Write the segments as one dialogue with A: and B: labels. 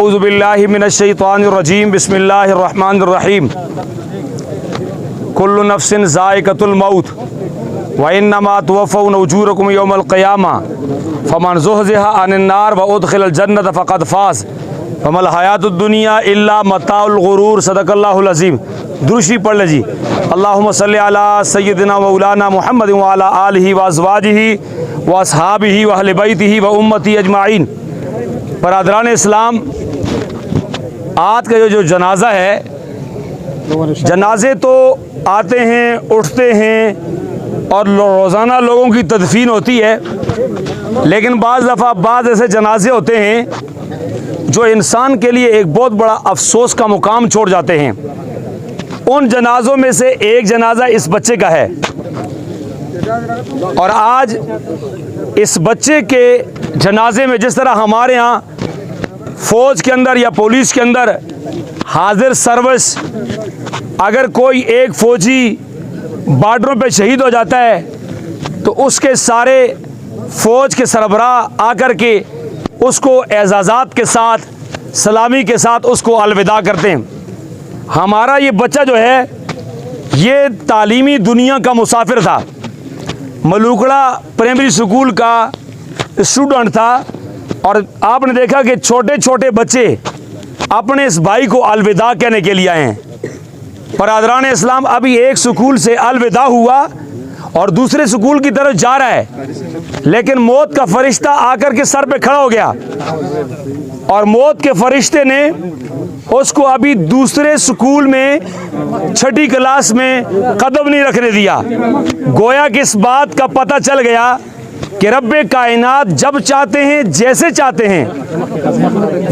A: औज़ुबिल्लाहि मिनश्शैतानिर्रजीम बिस्मिल्लाहिर्रहमानिर्रहीम कुल्लु नफ्सिन ज़ाइक़तुल मौत व इन्नमा तुवफ़्फ़ौना उजूरकुम यौमल क़ियामा फ़मन ज़ुहज़िहा अनिन नार व उदख़िलल जन्नत फ़क़द फ़ाज़ वमल हयातुद दुनिया इल्ला मताउल गुरूर। सदक़ल्लाहुल अज़ीम। दुरूशी पढ़ ले जी। अल्लाहुम्मा सल्लि अला सय्यिदिना मौलाना मुहम्मद व अला आलिहि व अज़वाजिहि व अस्हाबिहि व अहले बैतिहि व उम्मती अजमाइन। बरादरान इस्लाम, आज का जो जनाज़ा है, जनाजे तो आते हैं, उठते हैं और रोज़ाना लोगों की तदफीन होती है, लेकिन बाज़ दफ़ा बाज़ ऐसे जनाजे होते हैं जो इंसान के लिए एक बहुत बड़ा अफसोस का मुकाम छोड़ जाते हैं। उन जनाज़ों में से एक जनाज़ा इस बच्चे का है और आज इस बच्चे के जनाजे में जिस तरह हमारे यहाँ फ़ौज के अंदर या पुलिस के अंदर हाजिर सर्विस, अगर कोई एक फ़ौजी बॉर्डरों पे शहीद हो जाता है तो उसके सारे फ़ौज के सरबराह आकर के उसको एजाज़ात के साथ, सलामी के साथ उसको अलविदा करते हैं। हमारा ये बच्चा जो है ये तालीमी दुनिया का मुसाफिर था, मलूकड़ा प्राइमरी स्कूल का स्टूडेंट था और आपने देखा कि छोटे छोटे बच्चे अपने इस भाई को अलविदा कहने के लिए आए हैं। बरादरान इस्लाम, अभी एक स्कूल से अलविदा हुआ और दूसरे स्कूल की तरफ जा रहा है, लेकिन मौत का फरिश्ता आकर के सर पे खड़ा हो गया और मौत के फरिश्ते ने उसको अभी दूसरे स्कूल में छठी क्लास में कदम नहीं रखने दिया। गोया कि इस बात का पता चल गया कि रब्बे कायनात जब चाहते हैं, जैसे चाहते हैं,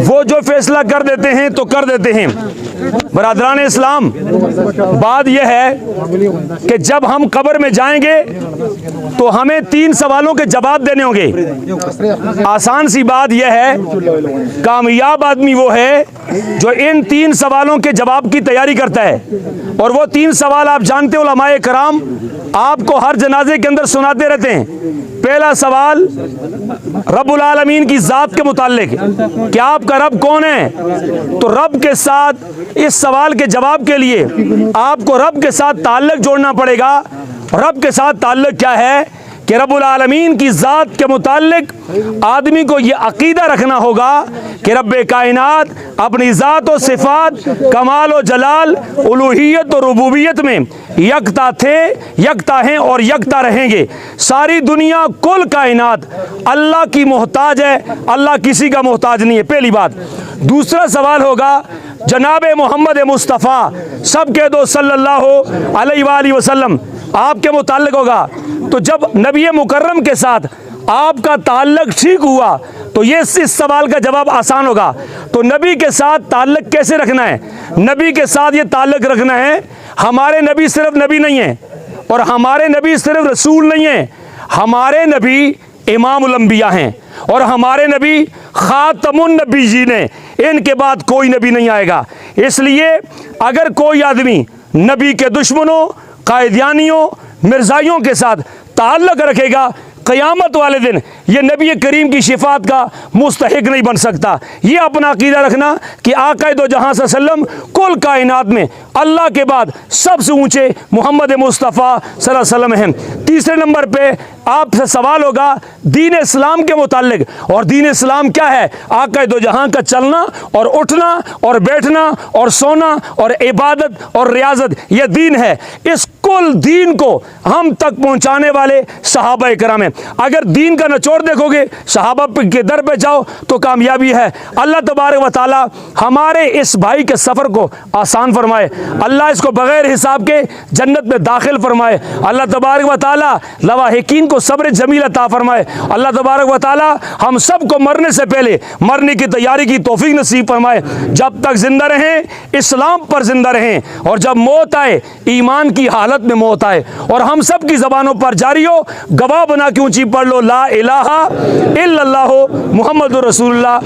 A: वो जो फैसला कर देते हैं तो कर देते हैं। बरादरान इस्लाम, बात यह है कि जब हम कब्र में जाएंगे तो हमें 3 सवालों के जवाब देने होंगे। आसान सी बात यह है, कामयाब आदमी वो है जो इन 3 सवालों के जवाब की तैयारी करता है। और वो 3 सवाल आप जानते हो, उलमाए कराम आपको हर जनाजे के अंदर सुनाते रहते हैं। पहला सवाल रब्बुल आलमीन की ज़ात के मुताल्लिक, क्या आपका रब कौन है? तो रब के साथ इस सवाल के जवाब के लिए आपको रब के साथ ताल्लुक जोड़ना पड़ेगा। रब के साथ ताल्लुक क्या है कि रब्बुल आलमीन की ज़ात के मुताल्लिक आदमी को ये अकीदा रखना होगा कि रब्बे कायनात अपनी ज़ात और सिफ़ात, कमाल और जलाल, उलूहियत और रुबूबियत में यकता थे, यकता हैं और यकता रहेंगे। सारी दुनिया, कुल कायनात अल्लाह की मोहताज है, अल्लाह किसी का मोहताज नहीं है, पहली बात। दूसरा सवाल होगा जनाब मोहम्मद मुस्तफ़ा, सब कह दो सल्लल्लाहु अलैहि वसल्लम, आपके मुताल्लिक होगा। तो जब नबी मुकर्रम के साथ आपका ताल्लुक ठीक हुआ तो ये इस सवाल का जवाब आसान होगा। तो नबी के साथ ताल्लुक कैसे रखना है? नबी के साथ ये ताल्लुक रखना है, हमारे नबी सिर्फ नबी नहीं है और हमारे नबी सिर्फ रसूल नहीं है, हमारे नबी इमामुल अंबिया हैं और हमारे नबी खातमुन नबीयीन हैं। इनके बाद कोई नबी नहीं आएगा। इसलिए अगर कोई आदमी नबी के दुश्मनों, कायदियानियों, मिर्ज़ाइयों के साथ ताल्लुक़ रखेगा, क़यामत वाले दिन ये नबी करीम की शिफात का मुस्तहिक नहीं बन सकता। ये अपना अकीदा रखना कि आक़ा दो जहां सल्लम कुल कायनात में अल्लाह के बाद सबसे ऊंचे मोहम्मद मुस्तफ़ा सल्लल्लाहु अलैहि वसल्लम हैं। तीसरे नंबर पे आपसे सवाल होगा दीन इस्लाम के मुताल्लिक, और दीन इस्लाम क्या है? आक़ा दो जहां का चलना और उठना और बैठना और सोना और इबादत और रियाजत, यह दीन है। इस कुल दीन को हम तक पहुँचाने वाले सहाबा कराम हैं। अगर दीन का निचोड़ देखोगे, सहाबा के दर पे जाओ तो कामयाबी है। अल्लाह तबारक व तआला हमारे इस भाई के सफ़र को आसान फरमाए, अल्लाह इसको बग़ैर हिसाब के जन्नत में दाखिल फरमाए। अल्लाह तबारक व तआला लवाहिकीन को सब्र जमील अता फरमाए। अल्लाह तबारक व तआला हम सब को मरने से पहले मरने की तैयारी की तौफीक नसीब फरमाए। जब तक जिंदा रहें इस्लाम पर जिंदा रहें और जब मौत आए ईमान की हालत में मौत आए। और हम सब की ज़बानों पर जारी हो, गवाह बना के ऊँची पढ़ लो ला इलाहा इल्लल्लाहु मुहम्मदुर रसूलुल्लाह।